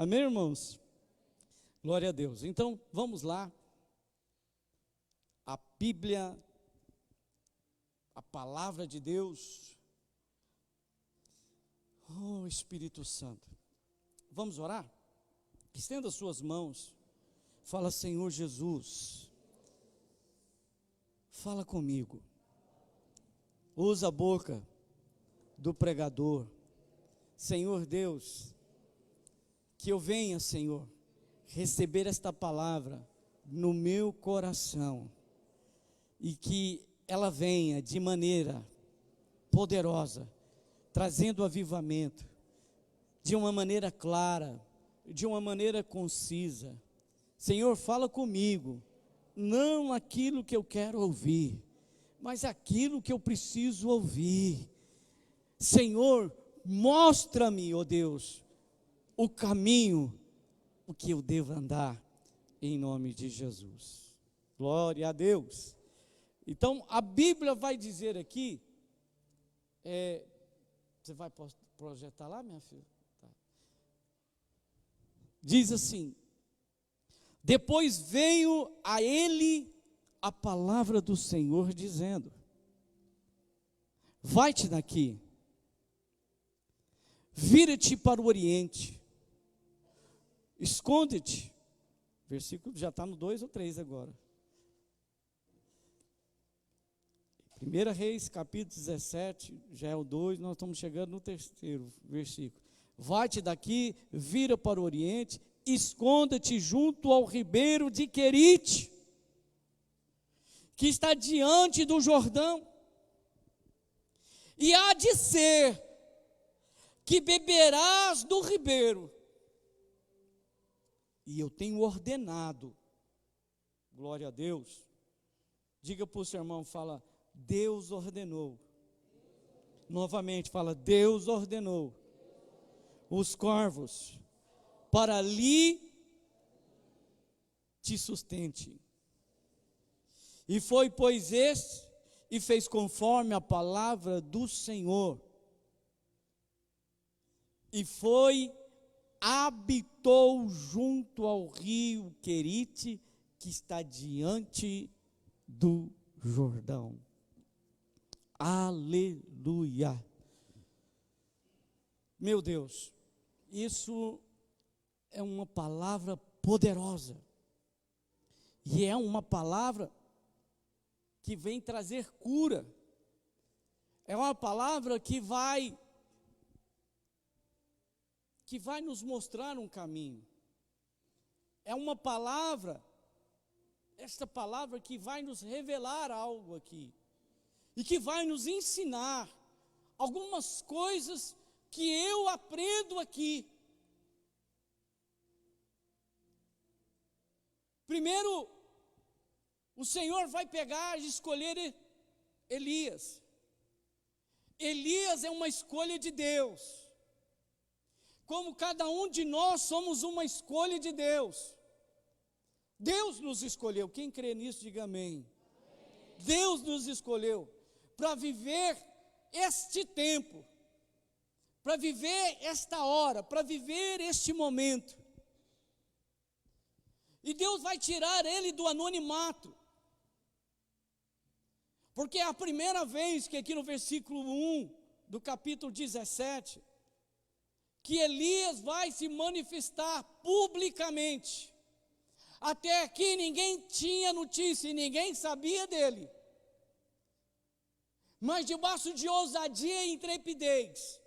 Amém, irmãos? Glória a Deus. Então, vamos lá. A Bíblia, a palavra de Deus. Oh, Espírito Santo. Vamos orar? Estenda suas mãos. Fala, Senhor Jesus. Fala comigo. Usa a boca do pregador. Senhor Deus, que eu venha, Senhor, receber esta palavra no meu coração e que ela venha de maneira poderosa, trazendo avivamento, de uma maneira clara, de uma maneira concisa. Senhor, fala comigo, não aquilo que eu quero ouvir, mas aquilo que eu preciso ouvir. Senhor, mostra-me, ó Deus, o caminho, o que eu devo andar, em nome de Jesus. Glória a Deus. Então, a Bíblia vai dizer aqui, você vai projetar lá, minha filha? Tá. Diz assim: depois veio a ele a palavra do Senhor dizendo: vai-te daqui, vira-te para o oriente, esconde-te. Versículo já está no 2 ou 3 agora. 1 Reis, capítulo 17, já é o 2, nós estamos chegando no 3º versículo. Vai-te daqui, vira para o oriente, esconda-te junto ao ribeiro de Querite, que está diante do Jordão, e há de ser que beberás do ribeiro, e eu tenho ordenado. Glória a Deus. Diga para o seu irmão, fala, Deus ordenou. Novamente, fala, Deus ordenou os corvos para ali te sustente. E foi, pois, este, e fez conforme a palavra do Senhor. E foi, habitou junto ao rio Querite, que está diante do Jordão. Aleluia. Meu Deus, isso é uma palavra poderosa. E é uma palavra que vem trazer cura. É uma palavra que vai nos mostrar um caminho. É uma palavra, esta palavra que vai nos revelar algo aqui. E que vai nos ensinar algumas coisas que eu aprendo aqui. Primeiro, o Senhor vai pegar e escolher Elias. Elias é uma escolha de Deus. Como cada um de nós somos uma escolha de Deus. Deus nos escolheu. Quem crê nisso, diga amém. Deus nos escolheu para viver este tempo, para viver esta hora, para viver este momento. E Deus vai tirar ele do anonimato. Porque é a primeira vez que aqui no versículo 1 do capítulo 17, que Elias vai se manifestar publicamente. Até aqui ninguém tinha notícia e ninguém sabia dele. Mas debaixo de ousadia e intrepidez,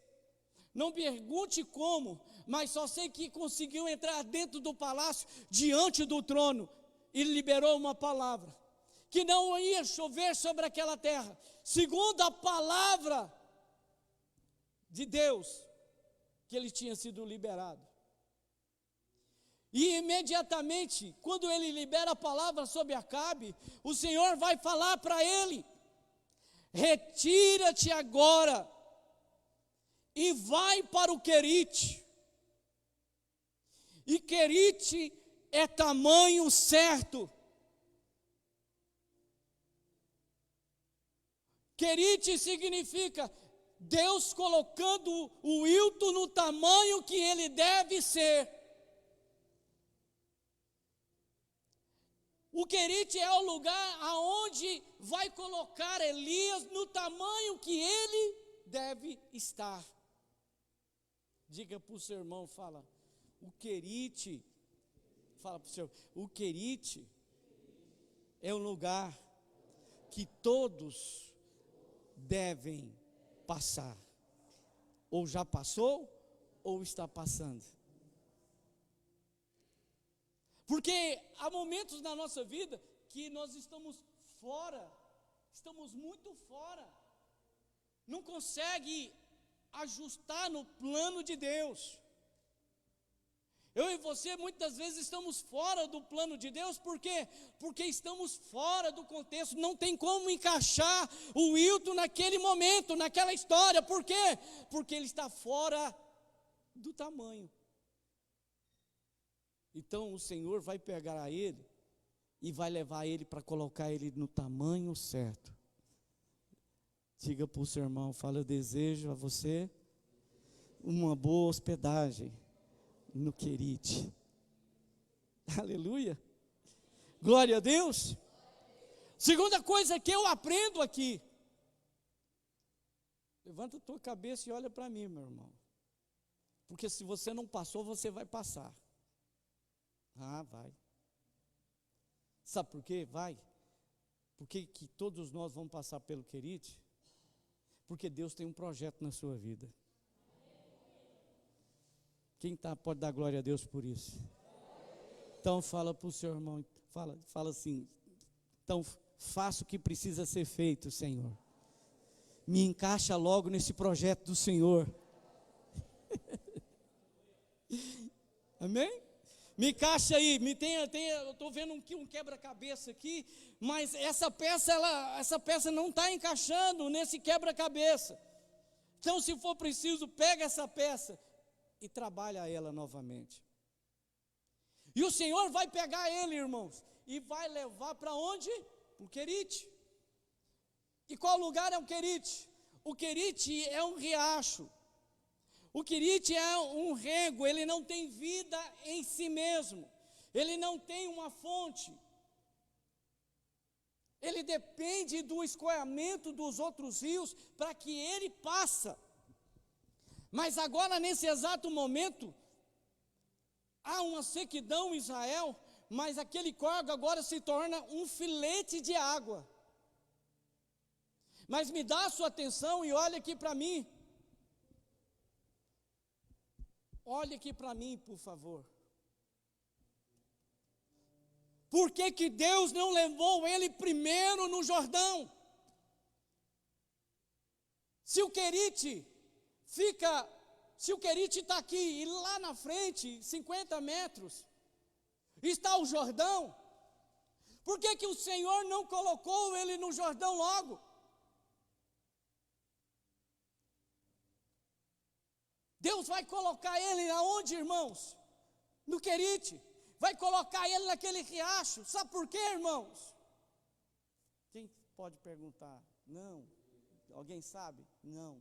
não pergunte como, mas só sei que conseguiu entrar dentro do palácio, diante do trono, e liberou uma palavra, que não ia chover sobre aquela terra, segundo a palavra de Deus, que ele tinha sido liberado. E imediatamente, quando ele libera a palavra sobre Acabe, o Senhor vai falar para ele: retira-te agora e vai para o Querite. E Querite é tamanho certo. Querite significa Deus colocando o Hilton no tamanho que ele deve ser. O Querite é o lugar aonde vai colocar Elias no tamanho que ele deve estar. Diga para o seu irmão, fala, o Querite, fala para o seu, o Querite é um lugar que todos devem passar. Ou já passou, ou está passando. Porque há momentos na nossa vida que nós estamos fora, estamos muito fora, não consegue ajustar no plano de Deus. Eu e você muitas vezes estamos fora do plano de Deus, por quê? Porque estamos fora do contexto, não tem como encaixar o Wilton naquele momento, naquela história, por quê? Porque ele está fora do tamanho. Então o Senhor vai pegar ele e vai levar ele para colocar ele no tamanho certo. Diga para o seu irmão, fala, eu desejo a você uma boa hospedagem no Querite. Aleluia. Glória a Deus. Segunda coisa que eu aprendo aqui. Levanta a tua cabeça e olha para mim, meu irmão. Porque se você não passou, você vai passar. Ah, vai. Sabe por quê? Vai. Porque que todos nós vamos passar pelo Querite? Porque Deus tem um projeto na sua vida. Quem pode dar glória a Deus por isso? Então fala para o seu irmão, fala assim, então faça o que precisa ser feito, Senhor. Me encaixa logo nesse projeto do Senhor. Amém? Me encaixa aí, eu estou vendo um quebra-cabeça aqui, mas essa peça não está encaixando nesse quebra-cabeça. Então, se for preciso, pega essa peça e trabalha ela novamente. E o Senhor vai pegar ele, irmãos, e vai levar para onde? Para o Querite. E qual lugar é o Querite? O Querite é um riacho. O Querite é um rego, ele não tem vida em si mesmo. Ele não tem uma fonte. Ele depende do escoamento dos outros rios para que ele passe. Mas agora, nesse exato momento, há uma sequidão em Israel, mas aquele córrego agora se torna um filete de água. Mas me dá a sua atenção e olha aqui para mim. Olha aqui para mim, por favor. Por que Deus não levou ele primeiro no Jordão? Se o Querite está aqui e lá na frente, 50 metros, está o Jordão, por que o Senhor não colocou ele no Jordão logo? Deus vai colocar ele aonde, irmãos? No Querite. Vai colocar ele naquele riacho. Sabe por quê, irmãos? Quem pode perguntar? Não. Alguém sabe? Não.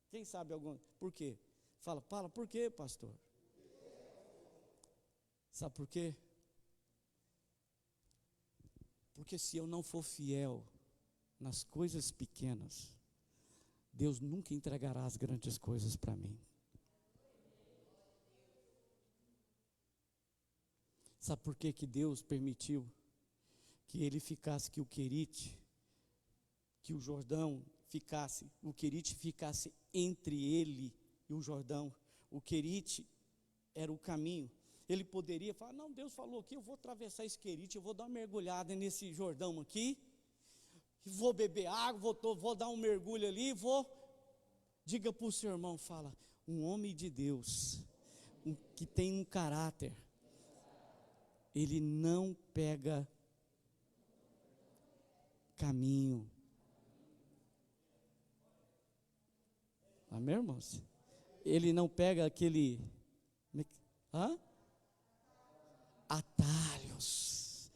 Quem sabe algum? Por quê? Fala, por quê, pastor? Sabe por quê? Porque se eu não for fiel nas coisas pequenas, Deus nunca entregará as grandes coisas para mim. Sabe por que Deus permitiu que ele ficasse, que o Querite, que o Jordão ficasse, o Querite ficasse entre ele e o Jordão? O Querite era o caminho. Ele poderia falar, não, Deus falou aqui, eu vou atravessar esse Querite, eu vou dar uma mergulhada nesse Jordão aqui, vou beber água, vou dar um mergulho ali, diga para o seu irmão, fala, um homem de Deus, que tem um caráter, ele não pega caminho. Amém, irmãos? Ele não pega aquele atalhos.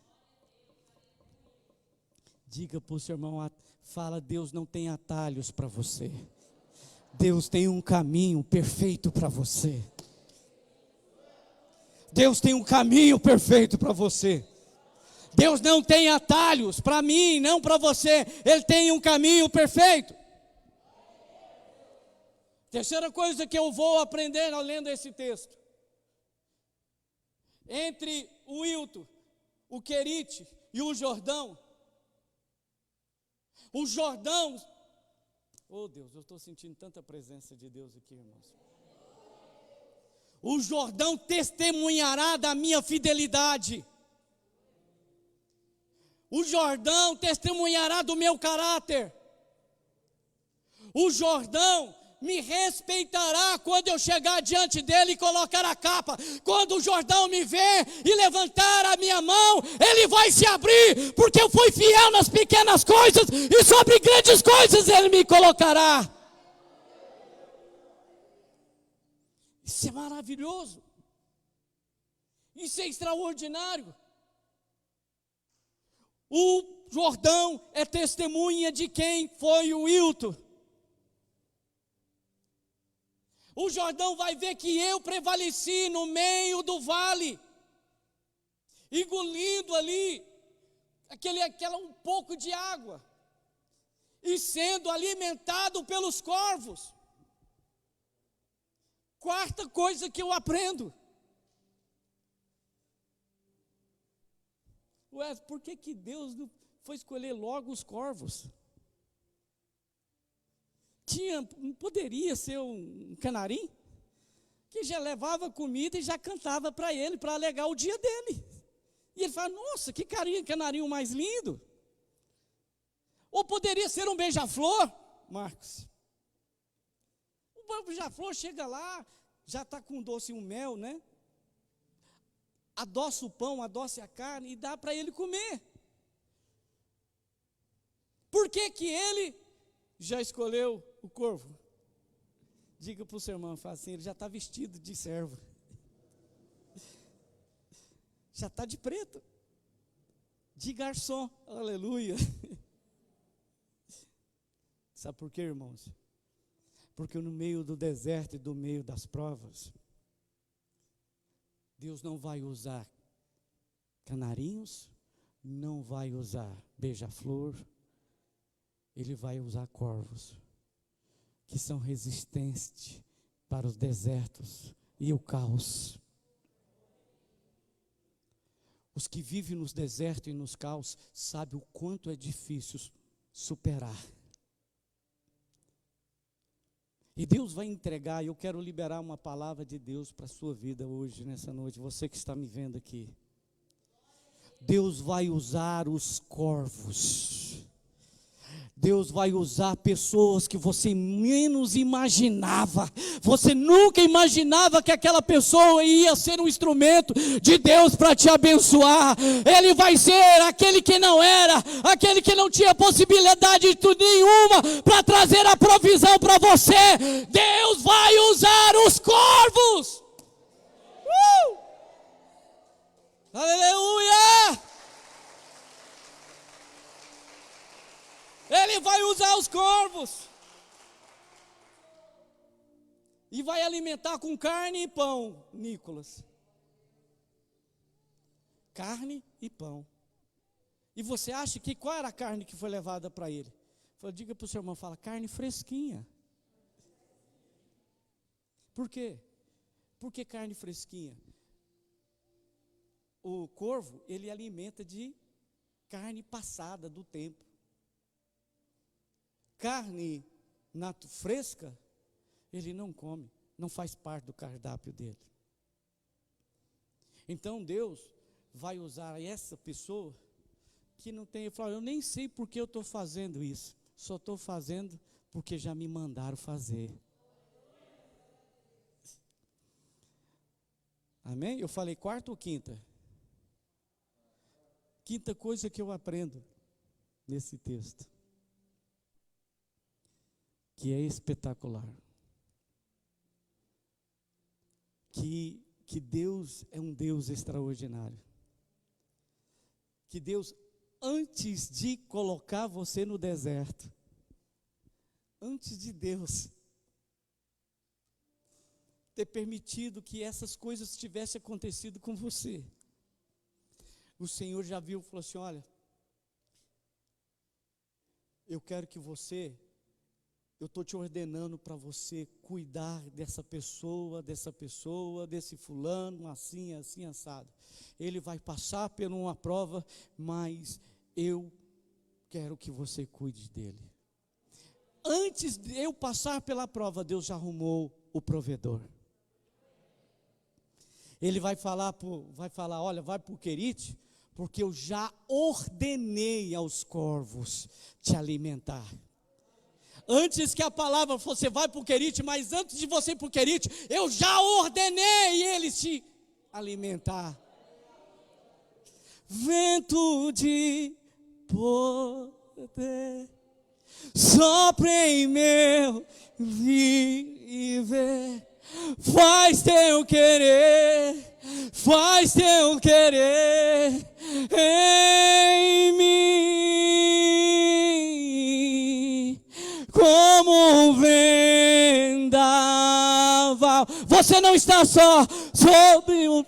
Diga para o seu irmão, fala, Deus não tem atalhos para você. Deus tem um caminho perfeito para você. Deus tem um caminho perfeito para você. Deus não tem atalhos para mim, não para você. Ele tem um caminho perfeito. Terceira coisa que eu vou aprender lendo esse texto. Entre o Wilton, o Querite e o Jordão. O Jordão, oh Deus, eu estou sentindo tanta presença de Deus aqui, irmãos. O Jordão testemunhará da minha fidelidade. O Jordão testemunhará do meu caráter. O Jordão me respeitará quando eu chegar diante dele e colocar a capa. Quando o Jordão me ver e levantar a minha mão, ele vai se abrir, porque eu fui fiel nas pequenas coisas e sobre grandes coisas ele me colocará. Isso é maravilhoso. Isso é extraordinário. O Jordão é testemunha de quem foi o Wilton. O Jordão vai ver que eu prevaleci no meio do vale, engolindo ali aquela um pouco de água e sendo alimentado pelos corvos. Quarta coisa que eu aprendo. Ué, por que Deus não foi escolher logo os corvos? Poderia ser um canarim, que já levava comida e já cantava para ele, para alegar o dia dele. E ele fala, nossa, que canarinho mais lindo. Ou poderia ser um beija-flor, Marcos. O beija-flor chega lá, já está com doce e um mel, né? Adoça o pão, adoça a carne e dá para ele comer. Por que ele já escolheu o corvo? Diga para o seu irmão, fala assim, ele já está vestido de servo. Já está de preto. De garçom, aleluia. Sabe por quê, irmãos? Porque no meio do deserto e do meio das provas, Deus não vai usar canarinhos, não vai usar beija-flor, Ele vai usar corvos, que são resistentes para os desertos e o caos. Os que vivem nos desertos e nos caos sabem o quanto é difícil superar. E Deus vai entregar, eu quero liberar uma palavra de Deus para a sua vida hoje, nessa noite, você que está me vendo aqui. Deus vai usar os corvos. Deus vai usar pessoas que você menos imaginava. Você nunca imaginava que aquela pessoa ia ser um instrumento de Deus para te abençoar. Ele vai ser aquele que não era, aquele que não tinha possibilidade de nenhuma para trazer a provisão para você. Deus vai usar os corvos. Aleluia! Ele vai usar os corvos. E vai alimentar com carne e pão, Nicolas. Carne e pão. E você acha que qual era a carne que foi levada para ele? Diga para o seu irmão, fala, carne fresquinha. Por quê? Por que carne fresquinha? O corvo, ele alimenta de carne passada do tempo. Carne fresca, ele não come, não faz parte do cardápio dele. Então Deus vai usar essa pessoa que não tem, ele fala, eu nem sei por que eu estou fazendo isso, só estou fazendo porque já me mandaram fazer. Amém? Eu falei quarta ou quinta? Quinta coisa que eu aprendo nesse texto, que é espetacular, que Deus é um Deus extraordinário, que Deus, antes de colocar você no deserto, antes de Deus ter permitido que essas coisas tivessem acontecido com você, o Senhor já viu e falou assim: olha, eu quero que você, eu estou te ordenando para você cuidar dessa pessoa, desse fulano, assim, assim, assado. Ele vai passar por uma prova, mas eu quero que você cuide dele. Antes de eu passar pela prova, Deus já arrumou o provedor. Ele vai falar, olha, vai para o Querite, porque eu já ordenei aos corvos te alimentar. Antes que a palavra fosse, vai para o Querite, mas antes de você ir para o Querite, eu já ordenei eles te alimentar. Vento de poder, sopra em meu viver, faz teu querer em mim, como vendaval. Você não está só sobre o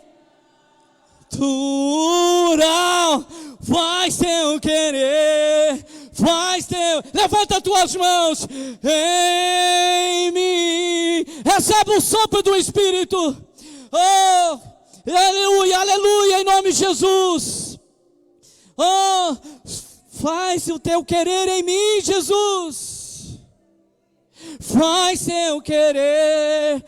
natural, faz teu querer, levanta tuas mãos em mim, recebe o sopro do Espírito, oh, aleluia, aleluia, em nome de Jesus, oh, faz o teu querer em mim, Jesus, faz teu querer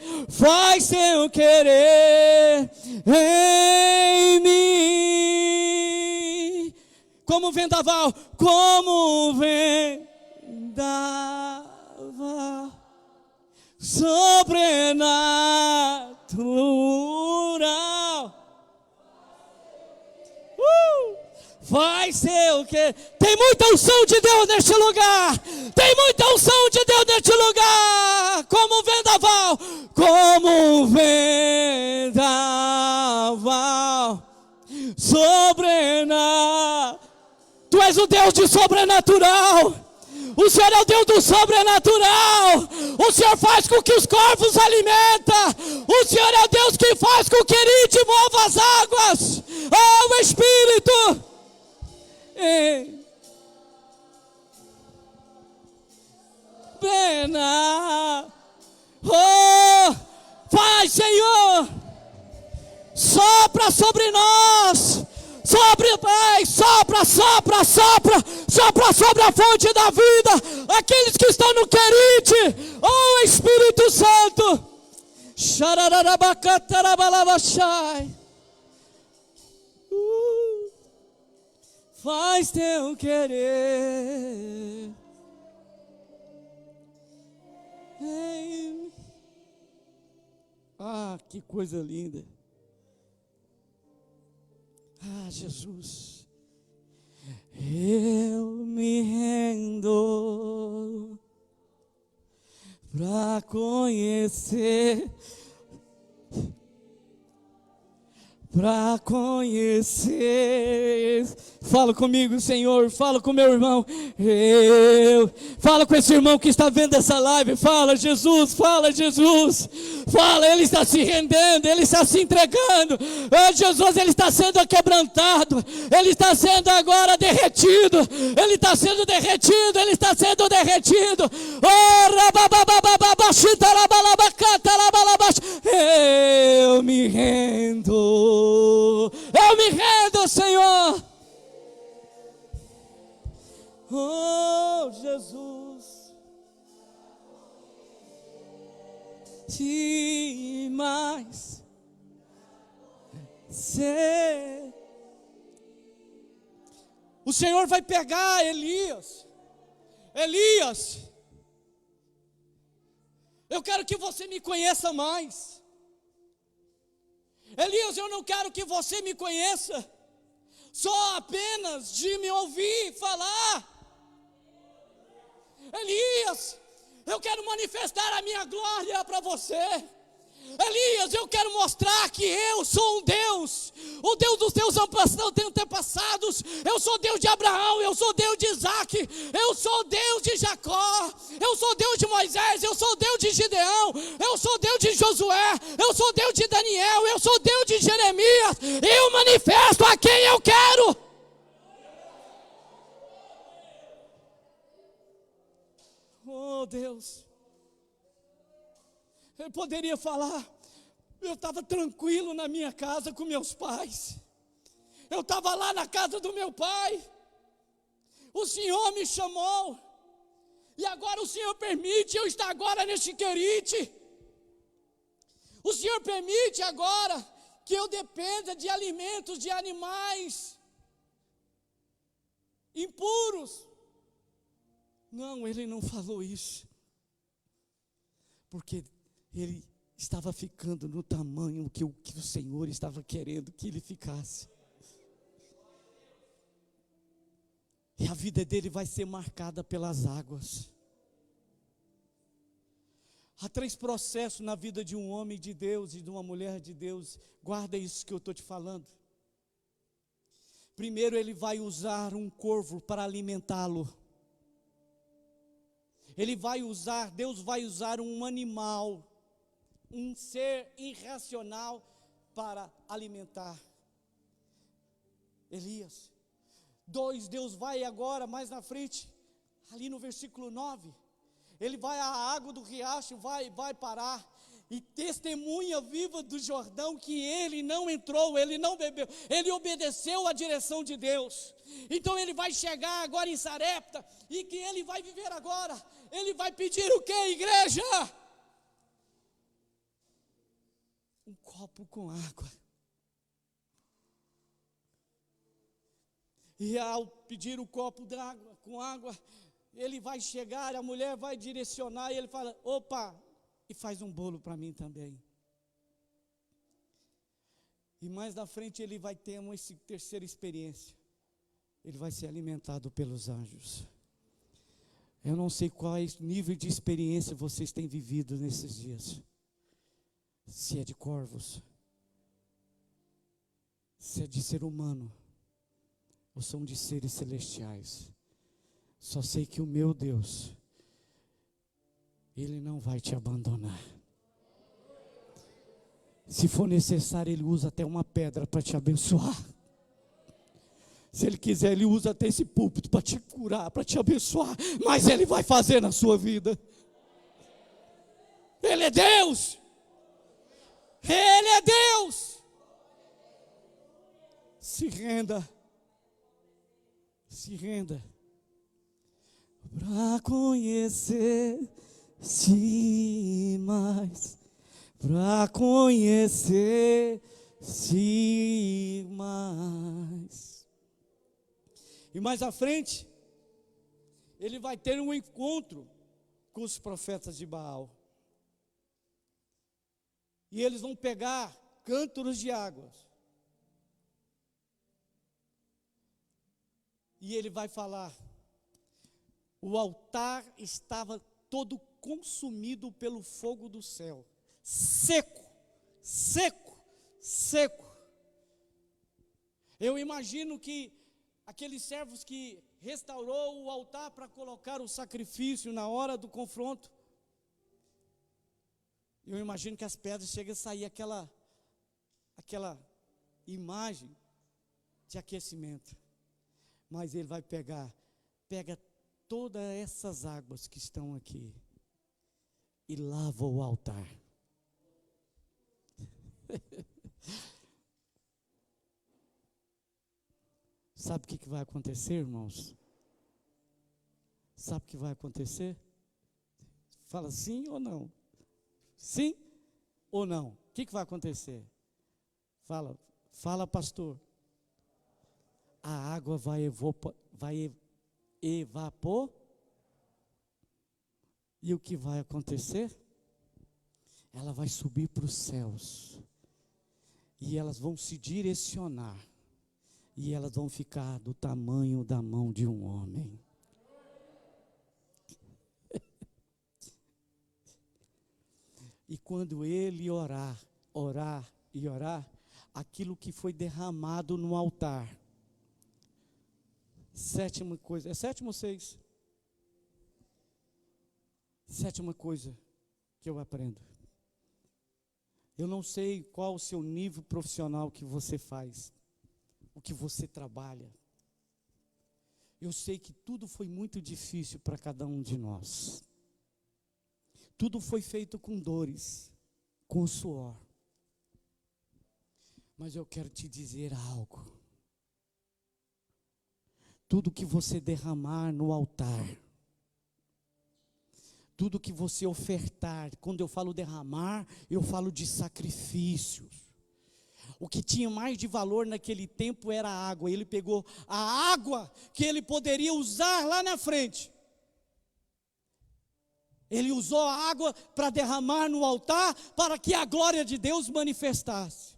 em mim, como vendaval, sobrenatural. Faz seu que tem muita unção de Deus neste lugar. Tem muita unção de Deus neste lugar. Como vendaval, sobrenatural. Tu és o Deus de sobrenatural. O Senhor é o Deus do sobrenatural. O Senhor faz com que os corvos alimentem. O Senhor é o Deus que faz com que Querite mova as águas. Oh, o Espírito. Pena. Oh, faz, Senhor. Sopra sobre nós. Sobre, Pai, sopra sobre a fonte da vida, aqueles que estão no Querite, oh Espírito Santo, faz teu querer, ah, que coisa linda. Ah, Jesus, eu me rendo para conhecer, fala comigo, Senhor, fala com meu irmão, fala com esse irmão que está vendo essa live, fala Jesus, ele está se rendendo, ele está se entregando, oh, Jesus, ele está sendo quebrantado, ele está sendo agora derretido, oh, eu me rendo, Senhor. Oh, Jesus, te mais ser. O Senhor vai pegar Elias, eu quero que você me conheça mais. Elias, eu não quero que você me conheça só apenas de me ouvir falar. Elias, eu quero manifestar a minha glória para você. Elias, eu quero mostrar que eu sou um Deus, o Deus dos teus antepassados. Eu sou Deus de Abraão, eu sou Deus de Isaac, eu sou Deus de Jacó, eu sou Deus de Moisés, eu sou Deus de Gideão, eu sou Deus de Josué, eu sou Deus de Daniel, eu sou Deus de Jeremias, eu manifesto a quem eu quero. Oh Deus, eu poderia falar, eu estava tranquilo na minha casa com meus pais, eu estava lá na casa do meu pai, o Senhor me chamou, e agora o Senhor permite eu estar agora neste Querite, o Senhor permite agora que eu dependa de alimentos de animais impuros. Não, ele não falou isso, porque ele estava ficando no tamanho que o Senhor estava querendo que ele ficasse. E a vida dele vai ser marcada pelas águas. Há 3 processos na vida de um homem de Deus e de uma mulher de Deus. Guarda isso que eu estou te falando. Primeiro, ele vai usar um corvo para alimentá-lo. Deus vai usar um animal, um ser irracional para alimentar Elias. 2, Deus vai agora, mais na frente, ali no versículo 9, ele vai à água do riacho, vai parar, e testemunha viva do Jordão que ele não entrou, ele não bebeu, ele obedeceu à direção de Deus. Então ele vai chegar agora em Sarepta, e que ele vai viver agora, ele vai pedir o que, igreja? Um copo com água. E ao pedir o copo d'água, com água, ele vai chegar, a mulher vai direcionar, e ele fala, opa, e faz um bolo para mim também. E mais na frente ele vai ter uma terceira experiência. Ele vai ser alimentado pelos anjos. Eu não sei qual nível de experiência vocês têm vivido nesses dias. Se é de corvos, se é de ser humano, ou são de seres celestiais. Só sei que o meu Deus, Ele não vai te abandonar. Se for necessário, Ele usa até uma pedra para te abençoar. Se Ele quiser, Ele usa até esse púlpito para te curar, para te abençoar. Mas Ele vai fazer na sua vida. Ele é Deus. Ele é Deus. Se renda. Se renda para conhecer-se mais, para conhecer-se mais. E mais à frente, ele vai ter um encontro com os profetas de Baal. E eles vão pegar cântaros de águas. E ele vai falar, o altar estava todo consumido pelo fogo do céu, seco, seco, seco. Eu imagino que aqueles servos que restaurou o altar para colocar o sacrifício na hora do confronto, eu imagino que as pedras chegam a sair aquela imagem de aquecimento. Mas ele vai pega todas essas águas que estão aqui e lava o altar. Sabe o que vai acontecer, irmãos? Sabe o que vai acontecer? Fala sim ou não? Sim ou não? O que vai acontecer? Fala, pastor. A água vai evaporar. E o que vai acontecer? Ela vai subir para os céus. E elas vão se direcionar. E elas vão ficar do tamanho da mão de um homem. E quando ele orar, aquilo que foi derramado no altar. Sétima coisa, é sétimo ou 6? Sétima coisa que eu aprendo. Eu não sei qual o seu nível profissional que você faz, o que você trabalha. Eu sei que tudo foi muito difícil para cada um de nós. Tudo foi feito com dores, com suor. Mas eu quero te dizer algo. Tudo que você derramar no altar, tudo que você ofertar, quando eu falo derramar, eu falo de sacrifícios. O que tinha mais de valor naquele tempo era a água. Ele pegou a água que ele poderia usar lá na frente. Ele usou a água para derramar no altar, para que a glória de Deus manifestasse.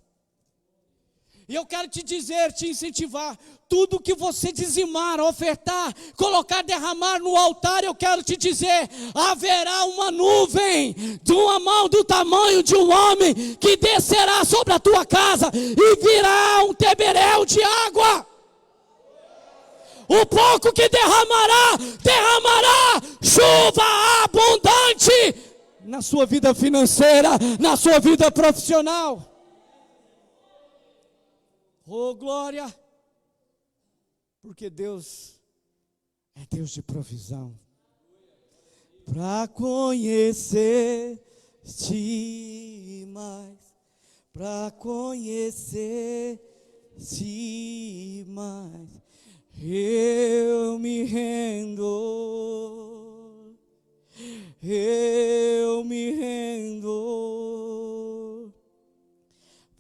E eu quero te dizer, te incentivar, tudo que você dizimar, ofertar, colocar, derramar no altar, eu quero te dizer, haverá uma nuvem de uma mão do tamanho de um homem, que descerá sobre a tua casa, e virá um teberéu de água. O pouco que derramará chuva abundante na sua vida financeira, na sua vida profissional. Oh, glória! Porque Deus é Deus de provisão. Para conhecer-te mais, para conhecer-te mais, eu me rendo,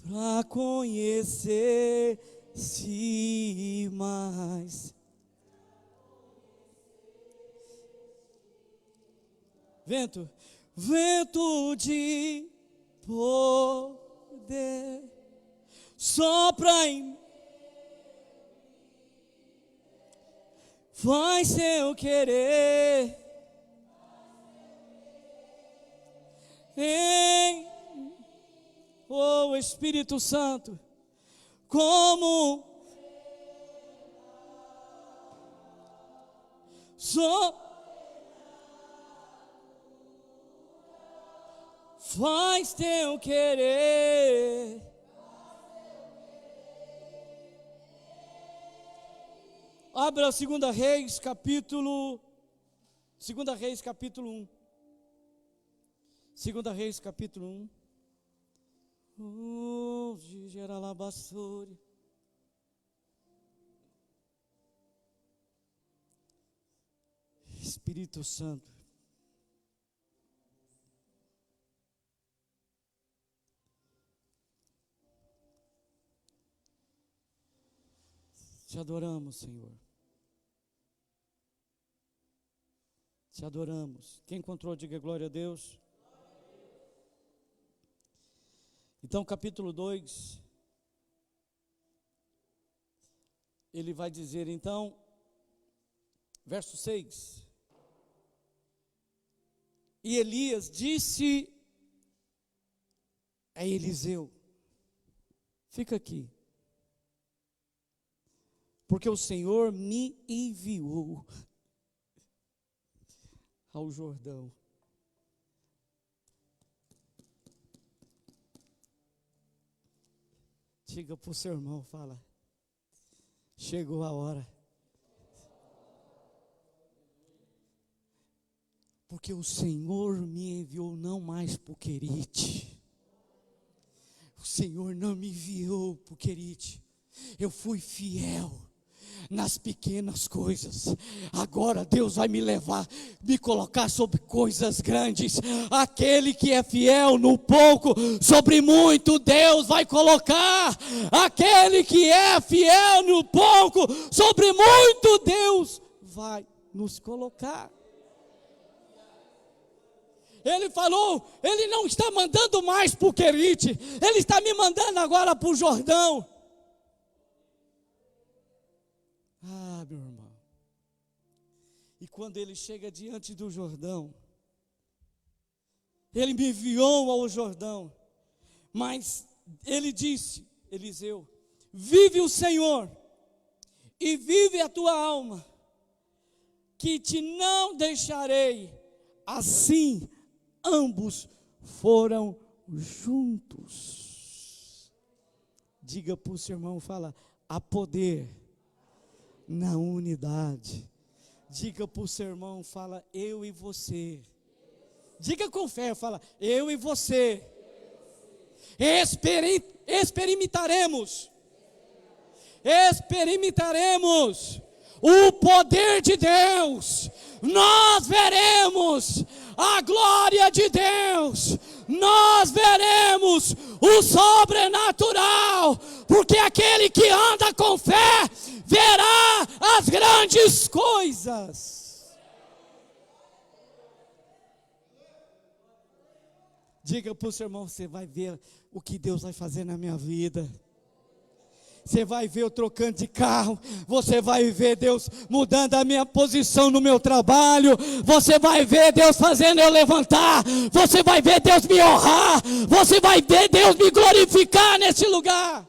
para conhecer-te mais. Vento de poder, sopra em mim, faz seu querer, oh Espírito Santo, como faz teu querer. Abra 2 Reis, capítulo 1. 2 Reis, capítulo 1. Oh, Geralabassori. Espírito Santo. Te adoramos, Senhor. Te adoramos. Quem encontrou, diga glória a Deus. Então, capítulo 2, ele vai dizer, então, verso 6. E Elias disse a Eliseu: fica aqui, porque o Senhor me enviou ao Jordão. Diga para o seu irmão, fala, chegou a hora. Porque o Senhor me enviou não mais para o Querite. O Senhor não me enviou para o Querite. Eu fui fiel nas pequenas coisas. Agora Deus vai me levar, me colocar sobre coisas grandes. Aquele que é fiel no pouco, sobre muito Deus vai colocar. Aquele que é fiel no pouco, sobre muito Deus vai nos colocar. Ele falou, ele não está mandando mais para o Querite, ele está me mandando agora para o Jordão. Ah, meu irmão. E quando ele chega diante do Jordão, ele me enviou ao Jordão, mas ele disse, Eliseu: vive o Senhor, e vive a tua alma, que te não deixarei. Assim ambos foram juntos. Diga para o seu irmão, fala, há poder na unidade. Diga para o seu irmão, fala, eu e você. Diga com fé, fala, eu e você. Experimentaremos o poder de Deus. Nós veremos a glória de Deus. Nós veremos o sobrenatural, porque aquele que anda com fé verá as grandes coisas. Diga para o seu irmão, você vai ver o que Deus vai fazer na minha vida. Você vai ver eu trocando de carro, você vai ver Deus mudando a minha posição no meu trabalho, você vai ver Deus fazendo eu levantar, você vai ver Deus me honrar, você vai ver Deus me glorificar nesse lugar.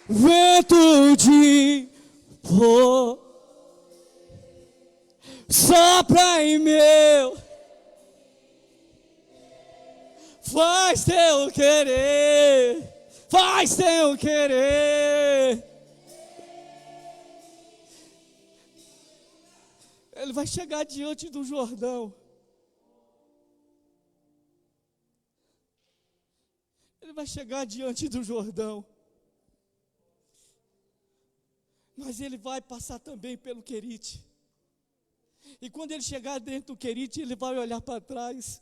Vento de poder sopra em meu, faz teu querer, faz teu querer. Ele vai chegar diante do Jordão. Ele vai chegar diante do Jordão. Mas ele vai passar também pelo Querite. E quando ele chegar dentro do Querite, ele vai olhar para trás.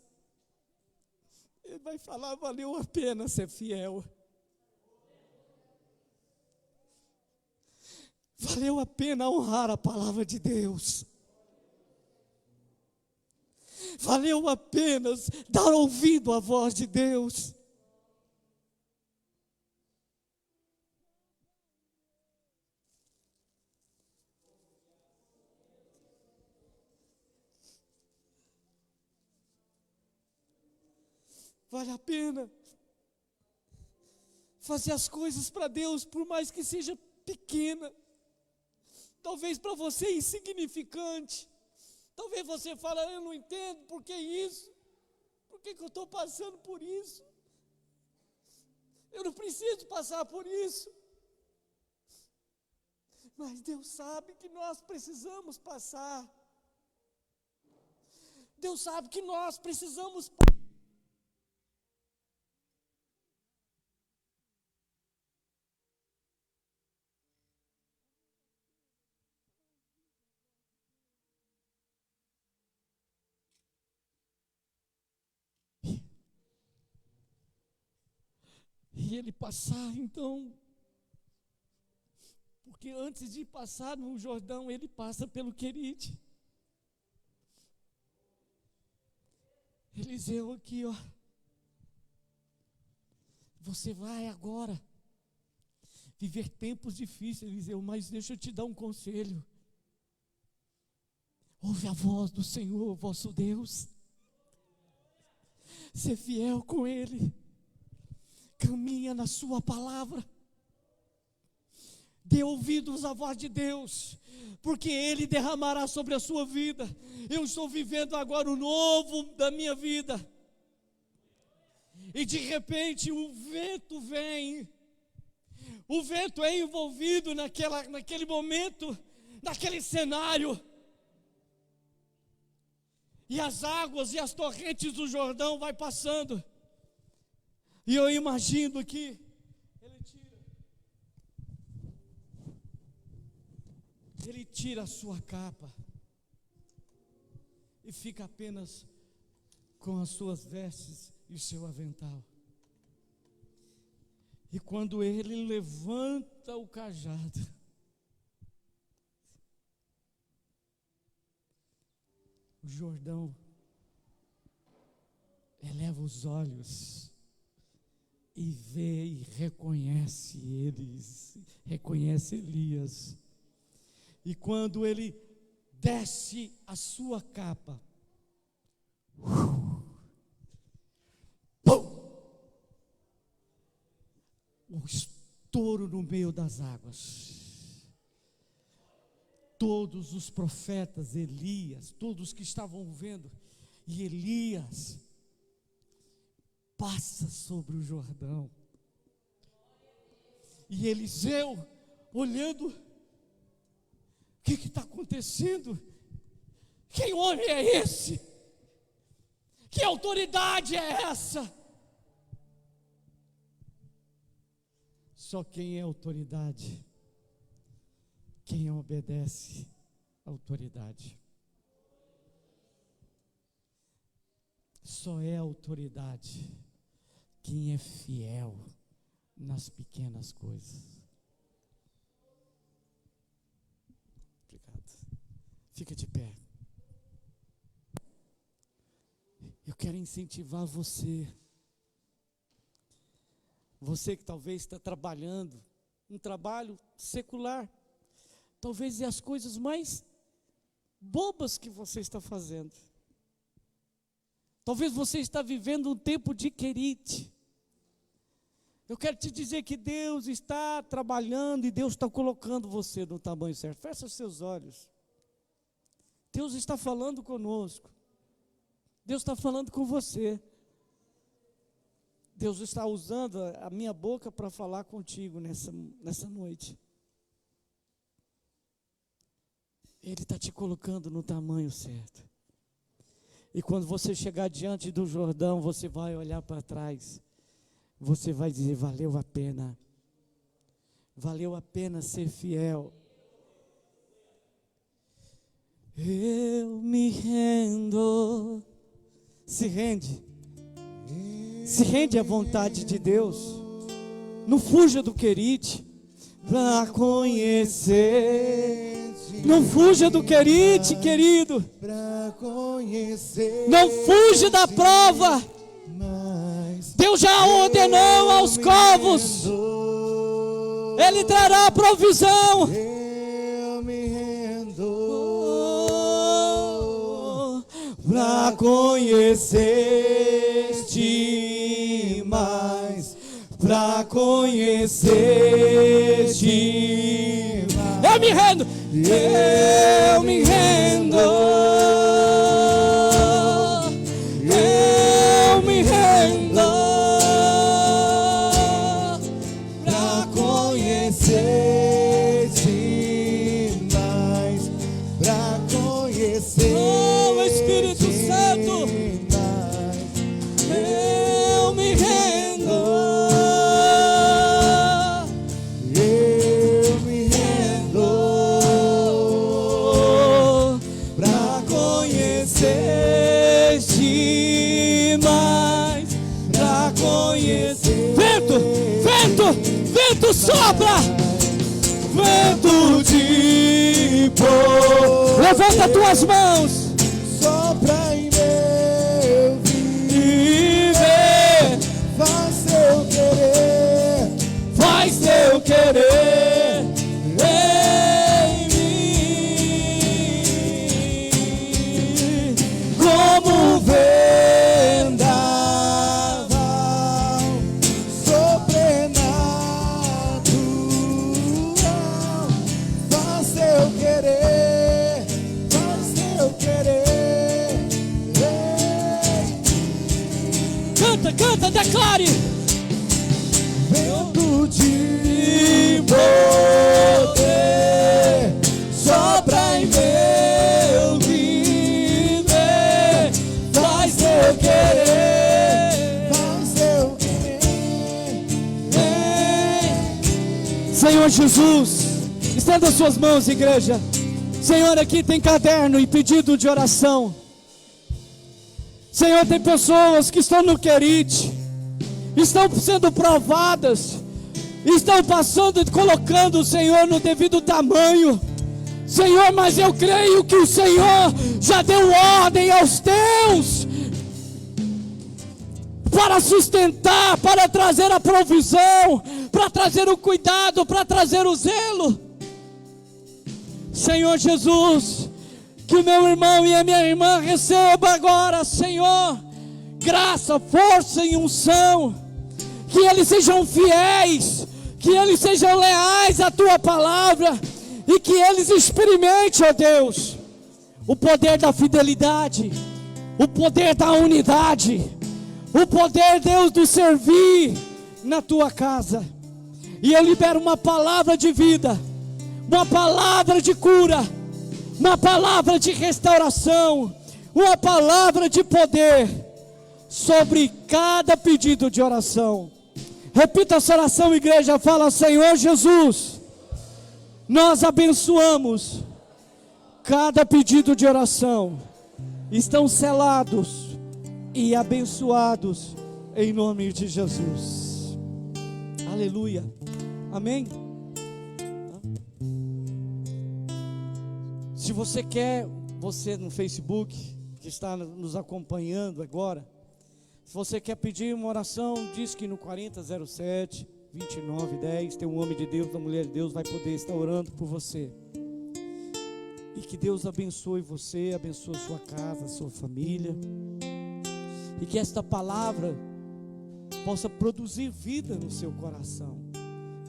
Ele vai falar, valeu a pena ser fiel. Valeu a pena honrar a palavra de Deus. Valeu a pena dar ouvido à voz de Deus. Vale a pena fazer as coisas para Deus, por mais que seja pequena. Talvez para você é insignificante. Talvez você fale, eu não entendo, por que isso? Por que eu estou passando por isso? Eu não preciso passar por isso. Mas Deus sabe que nós precisamos passar. Deus sabe que nós precisamos passar. E ele passar, então, porque antes de passar no Jordão, ele passa pelo Querite. Eliseu aqui, ó. Você vai agora viver tempos difíceis, Eliseu, mas deixa eu te dar um conselho. Ouve a voz do Senhor, vosso Deus. Ser fiel com Ele. Caminha na sua palavra. Dê ouvidos à voz de Deus, porque Ele derramará sobre a sua vida. Eu estou vivendo agora o novo da minha vida. E de repente o vento vem. O vento é envolvido naquele momento, naquele cenário. E as águas e as torrentes do Jordão vai passando. E eu imagino que ele tira a sua capa e fica apenas com as suas vestes e o seu avental. E quando ele levanta o cajado, o Jordão eleva os olhos e vê e reconhece reconhece Elias. E quando ele desce a sua capa, um estouro no meio das águas. todos os profetas, Elias, todos que estavam vendo, e Elias passa sobre o Jordão, e Eliseu olhando, o que está acontecendo? Que homem é esse? Que autoridade é essa? Só quem é autoridade, quem obedece à autoridade. Só é autoridade quem é fiel nas pequenas coisas. Obrigado. Fica de pé. Eu quero incentivar você. Você que talvez está trabalhando um trabalho secular, talvez é as coisas mais bobas que você está fazendo. Talvez você está vivendo um tempo de querite. Eu quero te dizer que Deus está trabalhando e Deus está colocando você no tamanho certo. Fecha os seus olhos. Deus está falando conosco. Deus está falando com você. Deus está usando a minha boca para falar contigo nessa noite. Ele está te colocando no tamanho certo. E quando você chegar diante do Jordão, você vai olhar para trás. Você vai dizer, valeu a pena. Valeu a pena ser fiel. Eu me rendo. Se rende. Se rende à vontade de Deus. Não fuja do querite para conhecer. Não fuja do querite, querido. Não fuja da prova. Deus já ordenou aos corvos. Ele trará a provisão. Eu me rendo para conhecer-te mais, para conhecer-te mais. Eu me rendo. Eu me rendo. Eu me rendo pra conhecer-te mais, pra conhecer. Oh, Espírito Santo, eu me rendo. Eu me rendo pra conhecer-te mais, pra conhecer. Vento, vento, vento sopra, vento de pôr. Levanta tuas mãos. Sopra em meu viver, faz teu querer, faz teu querer em mim, como vendaval sobrenatural, faz teu querer, faz teu querer em mim. Canta, canta, declare. Vento de poder sopra em meu viver, faz teu querer, faz teu querer. Senhor Jesus, estenda suas mãos, igreja. Senhor, aqui tem caderno e pedido de oração. Senhor, tem pessoas que estão no querite, estão sendo provadas, estão passando e colocando o Senhor no devido tamanho. Senhor, mas eu creio que o Senhor já deu ordem aos teus para sustentar, para trazer a provisão, para trazer o cuidado, para trazer o zelo. Senhor Jesus, que o meu irmão e a minha irmã recebam agora, Senhor, graça, força e unção, que eles sejam fiéis, que eles sejam leais à tua palavra, e que eles experimentem, ó Deus, o poder da fidelidade, o poder da unidade, o poder, Deus, do servir na tua casa. E eu libero uma palavra de vida, uma palavra de cura, uma palavra de restauração, uma palavra de poder sobre cada pedido de oração. Repita essa oração, igreja. Fala: Senhor Jesus, nós abençoamos cada pedido de oração. Estão selados e abençoados em nome de Jesus. Aleluia. Amém. Se você quer, você no Facebook que está nos acompanhando agora, se você quer pedir uma oração, diz que no 4007-2910 tem um homem de Deus, uma mulher de Deus, vai poder estar orando por você. E que Deus abençoe você, abençoe a sua casa, a sua família. E que esta palavra possa produzir vida no seu coração,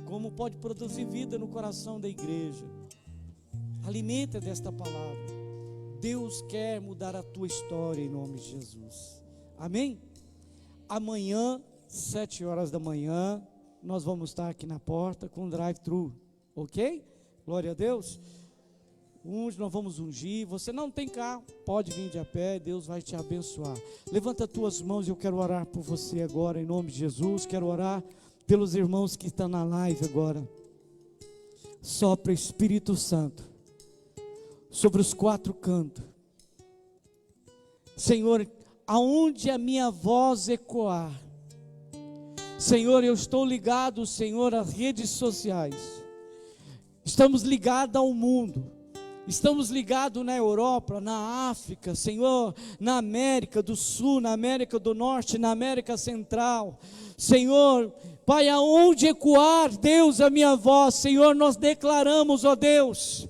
como pode produzir vida no coração da igreja. Alimenta desta palavra. Deus quer mudar a tua história em nome de Jesus. Amém? Amanhã, 7 horas da manhã, nós vamos estar aqui na porta com drive-thru, ok? Glória a Deus. Nós vamos ungir. Você não tem carro, pode vir de a pé, Deus vai te abençoar. Levanta as tuas mãos e eu quero orar por você agora em nome de Jesus. Quero orar pelos irmãos que estão na live agora. Sopra Espírito Santo sobre os 4 cantos. Senhor, aonde a minha voz ecoar, Senhor, eu estou ligado, Senhor, às redes sociais. Estamos ligados ao mundo. Estamos ligados na Europa, na África, Senhor, na América do Sul, na América do Norte, na América Central. Senhor, Pai, aonde ecoar, Deus, a minha voz, Senhor, nós declaramos, ó Deus,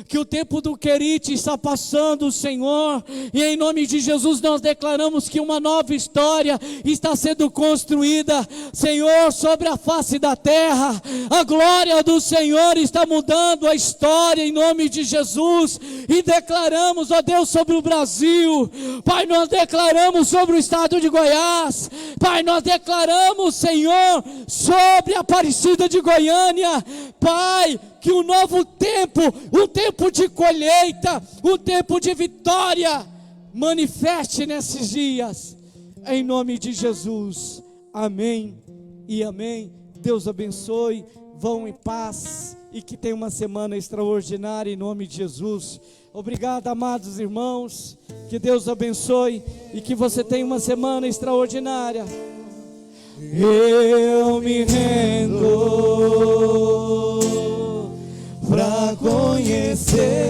que o tempo do querite está passando, Senhor, e em nome de Jesus nós declaramos que uma nova história está sendo construída, Senhor, sobre a face da terra. A glória do Senhor está mudando a história em nome de Jesus, e declaramos, ó Deus, sobre o Brasil, Pai, nós declaramos sobre o estado de Goiás, Pai, nós declaramos, Senhor, sobre a Aparecida de Goiânia, Pai, que um novo tempo, um tempo de colheita, um tempo de vitória, manifeste nesses dias, em nome de Jesus. Amém e amém. Deus abençoe, vão em paz e que tenha uma semana extraordinária em nome de Jesus. Obrigado, amados irmãos, que Deus abençoe e que você tenha uma semana extraordinária. Eu me rendo pra conhecer